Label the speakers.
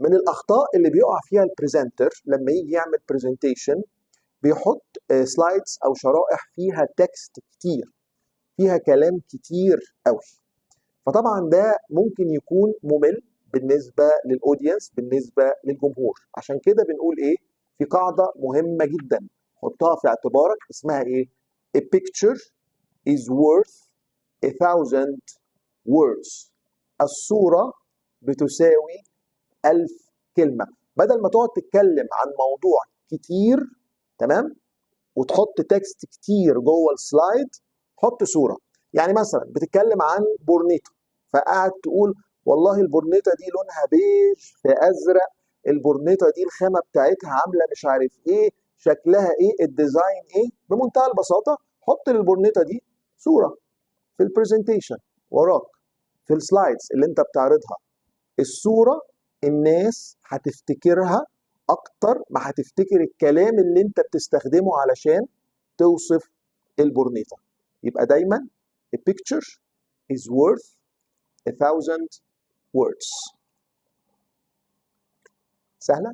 Speaker 1: من الاخطاء اللي بيقع فيها البريزنتر لما يجي يعمل برزنتيشن، بيحط سلايدز او شرائح فيها تكست كتير، فيها كلام كتير قوي. فطبعا ده ممكن يكون ممل بالنسبه للاودينس، بالنسبه للجمهور. عشان كده بنقول ايه؟ في قاعده مهمه جدا حطها في اعتبارك، اسمها ايه؟ A picture is worth 1000 words. الصوره بتساوي 1000 كلمه. بدل ما تقعد تتكلم عن موضوع كتير، تمام، وتحط تكست كتير جوه السلايد، حط صوره. يعني مثلا بتتكلم عن بورنيطه، فقعد تقول والله البورنيطه دي لونها بيج في ازرق، البورنيطه دي الخامه بتاعتها عامله مش عارف ايه، شكلها ايه، الديزاين ايه. بمنتهى البساطه حط للبورنيطه دي صوره في البرزنتيشن وراك، في السلايدز اللي انت بتعرضها. الصوره الناس هتفتكرها اكتر ما هتفتكر الكلام اللي انت بتستخدمه علشان توصف البورنيطه. يبقى دايما a picture is worth 1000 words. سهله؟